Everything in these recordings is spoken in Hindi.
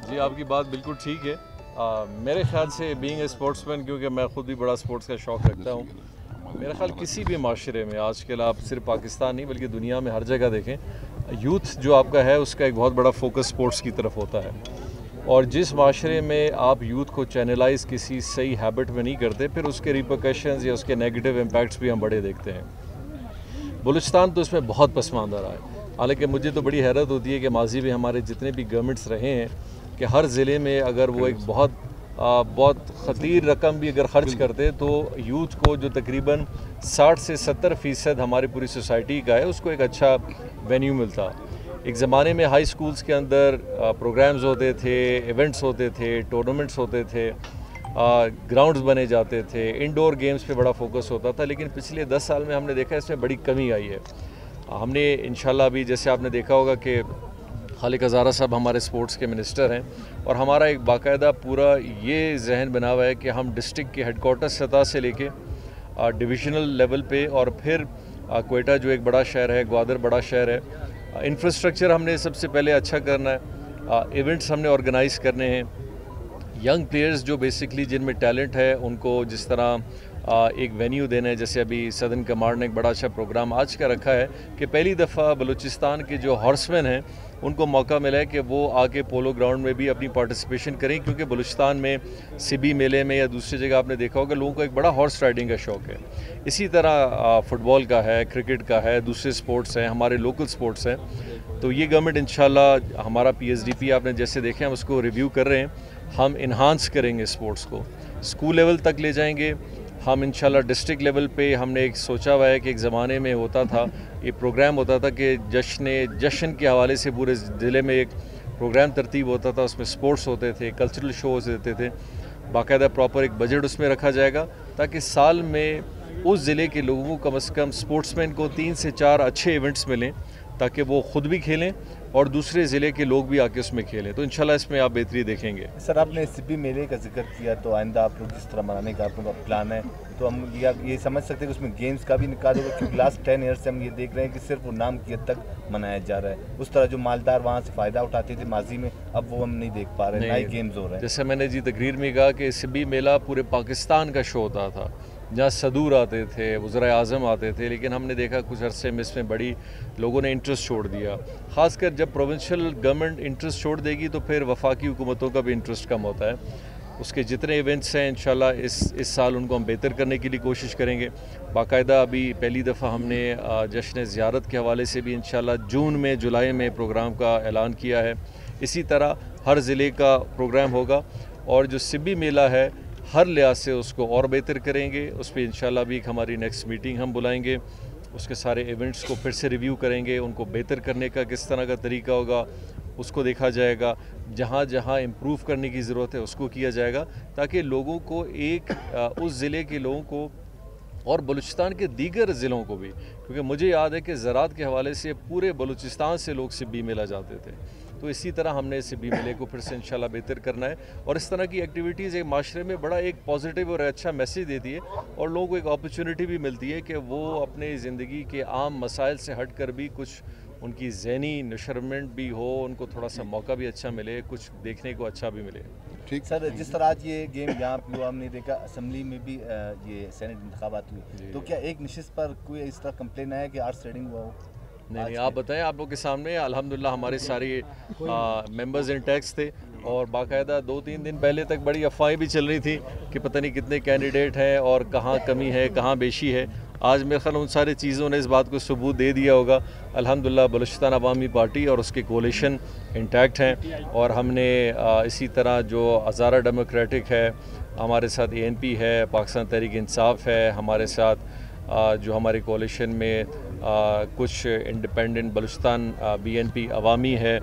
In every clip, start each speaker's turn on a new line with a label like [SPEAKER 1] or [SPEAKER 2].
[SPEAKER 1] जी, आपकी बात बिल्कुल ठीक है। मेरे ख़्याल से बीइंग ए स्पोर्ट्समैन, क्योंकि मैं ख़ुद भी बड़ा स्पोर्ट्स का शौक़ रखता हूँ, मेरा ख़्याल किसी भी माशरे में आजकल, आप सिर्फ पाकिस्तान नहीं बल्कि दुनिया में हर जगह देखें, यूथ जो आपका है उसका एक बहुत बड़ा फोकस स्पोर्ट्स की तरफ होता है। और जिस माशरे में आप यूथ को चैनलाइज किसी सही हैबिट में नहीं करते, फिर उसके रिपरकशंस या उसके नेगेटिव इम्पैक्ट्स भी हम बड़े देखते हैं। बलूचिस्तान तो इसमें बहुत पसमानदा रहा है। हालांकि मुझे तो बड़ी हैरत होती है कि माजी में हमारे जितने भी गवर्नमेंट्स रहे हैं कि हर ज़िले में अगर वो एक बहुत ख़तीर रकम भी अगर ख़र्च करते तो यूथ को, जो तकरीबन 60 से 70% हमारी पूरी सोसाइटी का है, उसको एक अच्छा वेन्यू मिलता। एक ज़माने में हाई स्कूल्स के अंदर प्रोग्राम्स होते थे, इवेंट्स होते थे, टूर्नामेंट्स होते थे, ग्राउंड्स बने जाते थे, इंडोर गेम्स पे बड़ा फोकस होता था। लेकिन पिछले 10 साल में हमने देखा इसमें बड़ी कमी आई है। हमने इंशाल्लाह अभी, जैसे आपने देखा होगा कि खालिक हज़ारा साहब हमारे स्पोर्ट्स के मिनिस्टर हैं, और हमारा एक बाकायदा पूरा ये जहन बना हुआ है कि हम डिस्ट्रिक्ट के हेडकोार्टर सतह से लेके डिविजनल लेवल पे, और फिर क्वेटा जो एक बड़ा शहर है, ग्वादर बड़ा शहर है, इंफ्रास्ट्रक्चर हमने सबसे पहले अच्छा करना है, इवेंट्स हमने ऑर्गेनाइज़ करने हैं, यंग प्लेयर्स जो बेसिकली जिनमें टैलेंट है उनको जिस तरह एक वेन्यू देना है। जैसे अभी सदर्न कमांड ने एक बड़ा अच्छा प्रोग्राम आज का रखा है कि पहली दफ़ा बलूचिस्तान के जो हॉर्समैन हैं उनको मौका मिला है कि वो आके पोलो ग्राउंड में भी अपनी पार्टिसिपेशन करें, क्योंकि बलूचिस्तान में सिबी मेले में या दूसरी जगह आपने देखा होगा लोगों को एक बड़ा हॉर्स राइडिंग का शौक़ है। इसी तरह फुटबॉल का है, क्रिकेट का है, दूसरे स्पोर्ट्स हैं, हमारे लोकल स्पोर्ट्स हैं। तो ये गवर्नमेंट इंशाल्लाह, हमारा PSDP आपने जैसे देखे, हम उसको रिव्यू कर रहे हैं, हम इन्हांस करेंगे स्पोर्ट्स को, स्कूल लेवल तक ले जाएंगे हम इंशाल्लाह। डिस्ट्रिक्ट लेवल पे हमने एक सोचा हुआ है कि एक ज़माने में होता था, ये प्रोग्राम होता था कि जश्न के हवाले से पूरे ज़िले में एक प्रोग्राम तरतीब होता था, उसमें स्पोर्ट्स होते थे, कल्चरल शोज़ होते थे, बाकायदा प्रॉपर एक बजट उसमें रखा जाएगा, ताकि साल में उस ज़िले के लोगों को कम से कम स्पोर्ट्समैन को 3 से 4 अच्छे इवेंट्स मिलें, ताकि वो ख़ुद भी खेलें और दूसरे ज़िले के लोग भी आके उसमें खेलें। तो इंशाल्लाह इसमें आप बेहतरी देखेंगे।
[SPEAKER 2] सर, आपने सिबी मेले का जिक्र किया, तो आइंदा आप लोग किस तरह मनाने का आप लोगों का प्लान है? तो हम ये समझ सकते हैं कि उसमें गेम्स का भी निकाल होगा, क्योंकि लास्ट 10 ईयर्स से हम ये देख रहे हैं कि सिर्फ वो नाम की हद तक मनाया जा रहा है। उस तरह जो मालदार वहाँ से फ़ायदा उठाते थे माजी में, अब वो हम नहीं देख पा रहे हैं, नए गेम्स हो रहे हैं।
[SPEAKER 1] जैसे मैंने जी तकरीर में कहा कि सिबी मेला पूरे पाकिस्तान का शो होता था, जहाँ सदूर आते थे, वज़ीर आज़म आते थे, लेकिन हमने देखा कुछ अरसे में इसमें बड़ी लोगों ने इंटरेस्ट छोड़ दिया। ख़ासकर जब प्रोविंशियल गवर्नमेंट इंटरेस्ट छोड़ देगी तो फिर वफाकी हुकूमतों का भी इंटरेस्ट कम होता है। उसके जितने इवेंट्स हैं इंशाल्लाह इस साल उनको हम बेहतर करने की लिए कोशिश करेंगे। बाकायदा अभी पहली दफ़ा हमने जश्न ज़ियारत के हवाले से भी इंशाल्लाह जून में, जुलाई में प्रोग्राम का ऐलान किया है। इसी तरह हर ज़िले का प्रोग्राम होगा, और जो सिबी मेला है हर लिहाज से उसको और बेहतर करेंगे। उस पर इंशाल्लाह भी एक हमारी नेक्स्ट मीटिंग हम बुलाएंगे, उसके सारे इवेंट्स को फिर से रिव्यू करेंगे, उनको बेहतर करने का किस तरह का तरीका होगा उसको देखा जाएगा, जहाँ जहाँ इम्प्रूव करने की ज़रूरत है उसको किया जाएगा, ताकि लोगों को उस ज़िले के लोगों को और बलूचिस्तान के दीगर ज़िलों को भी, क्योंकि मुझे याद है कि ज़राअत के हवाले से पूरे बलूचिस्तान से लोग सिब्बी मेला जाते थे। तो इसी तरह हमने सिब्बी मेले को फिर से इंशाल्लाह बेहतर करना है, और इस तरह की एक्टिविटीज़ एक माशरे में बड़ा एक पॉजिटिव और अच्छा मैसेज देती है, और लोगों को एक अपॉर्चुनिटी भी मिलती है कि वो अपने ज़िंदगी के आम मसाइल से हट कर भी कुछ उनकी ज़हनी नशरमेंट भी हो, उनको थोड़ा सा मौका भी अच्छा मिले, कुछ देखने को अच्छा भी मिले।
[SPEAKER 2] ठीक सर, जिस तरह आज ये गेम यहाँ पे हुआ, हमने देखा असम्बली में भी ये सेनेट इंतखाबात हुई, तो क्या एक नशिस्त पर कोई इस तरह कंप्लेन आया कि आर्ट्स ट्रेडिंग हुआ हो?
[SPEAKER 1] नहीं, आप बताएं, आप लोग के सामने अल्हम्दुलिल्लाह हमारे सारे मेंबर्स इन टैक्स थे, और बाकायदा 2-3 दिन पहले तक बड़ी अफवाहें भी चल रही थी कि पता नहीं कितने कैंडिडेट हैं और कहाँ कमी है, कहाँ बेशी है। आज मेरे ख्याल उन सारी चीज़ों ने इस बात को सबूत दे दिया होगा। अल्हम्दुलिल्लाह बलूचिस्तान अवामी पार्टी और उसके कोalition इंटैक्ट हैं, और हमने इसी तरह जो हज़ारा डेमोक्रेटिक है, हमारे साथ ANP है, पाकिस्तान तहरीक इंसाफ है, हमारे साथ जो हमारे कोalition में कुछ इंडिपेंडेंट बलूचिस्तान BNP अवामी है।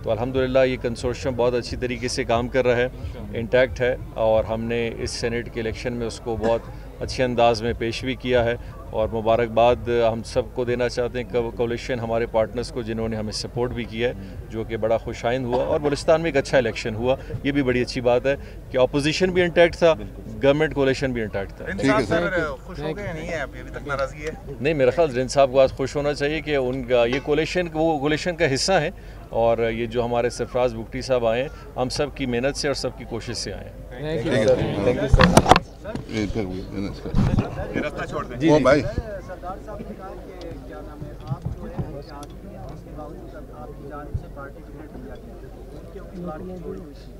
[SPEAKER 1] तो अल्हम्दुलिल्लाह ये कंसोर्शियम बहुत अच्छी तरीके से काम कर रहा है, इंटैक्ट है, और हमने इस सेनेट के इलेक्शन में उसको बहुत अच्छे अंदाज में पेश भी किया है। और मुबारकबाद हम सबको देना चाहते हैं कोलिशन हमारे पार्टनर्स को जिन्होंने हमें सपोर्ट भी किया है, जो कि बड़ा खुशाइंद हुआ। और बलूचिस्तान में एक अच्छा इलेक्शन हुआ, ये भी बड़ी अच्छी बात है कि अपोजिशन भी इंटैक्ट था, गवर्नमेंट कोलिशन भी इंटैक्ट था। नहीं, मेरा ख्याल जिन साहब को आज खुश होना चाहिए कि उनका ये कोलिशन का हिस्सा है, और ये जो हमारे सरफराज बुगटी साहब आए हैं, हम सब की मेहनत से और सब की कोशिश से आए हैं।
[SPEAKER 3] जी भाई
[SPEAKER 4] सरदार साहब ने कहा कि क्या नाम है, आप जो है कि इसके बावजूद आपकी जानिब से पार्टी टिकट दिया गया, उनके उम्मीदवार की छोड़ी हुई थी,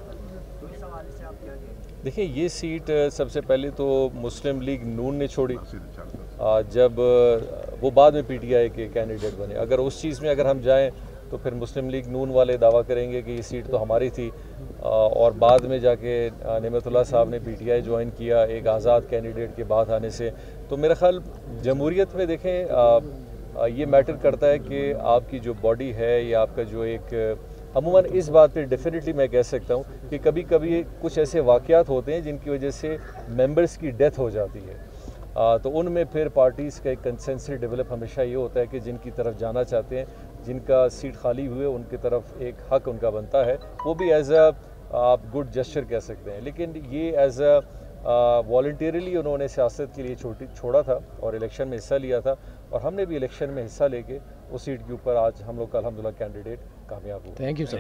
[SPEAKER 4] तो इस हवाले से आप क्या कहेंगे?
[SPEAKER 1] देखिए, ये सीट सबसे पहले तो मुस्लिम लीग नून ने छोड़ी, जब वो बाद में पीटीआई के कैंडिडेट बने। अगर उस चीज़ में अगर हम जाएं तो फिर मुस्लिम लीग नून वाले दावा करेंगे कि ये सीट तो हमारी थी, और बाद में जाके नेमतुल्लाह साहब ने पीटीआई ज्वाइन किया एक आज़ाद कैंडिडेट के बाद आने से। तो मेरा ख्याल जमहूरियत में देखें ये मैटर करता है कि आपकी जो बॉडी है या आपका जो एक अमूमन इस बात पे डेफिनेटली मैं कह सकता हूँ कि कभी कभी कुछ ऐसे वाक़यात होते हैं जिनकी वजह से मेंबर्स की डेथ हो जाती है, तो उनमें फिर पार्टीज़ का एक कंसेंसस डेवलप हमेशा ये होता है कि जिनकी तरफ जाना चाहते हैं, जिनका सीट खाली हुए, उनकी तरफ एक हक उनका बनता है, वो भी एज अ आप गुड जेस्चर कह सकते हैं। लेकिन ये एज अ वॉलंटियरली उन्होंने सियासत के लिए छोड़ा था और इलेक्शन में हिस्सा लिया था, और हमने भी इलेक्शन में हिस्सा लेके उस सीट के ऊपर आज हम लोग का अल्हम्दुलिल्लाह कैंडिडेट कामयाब हुआ।
[SPEAKER 3] Thank you sir.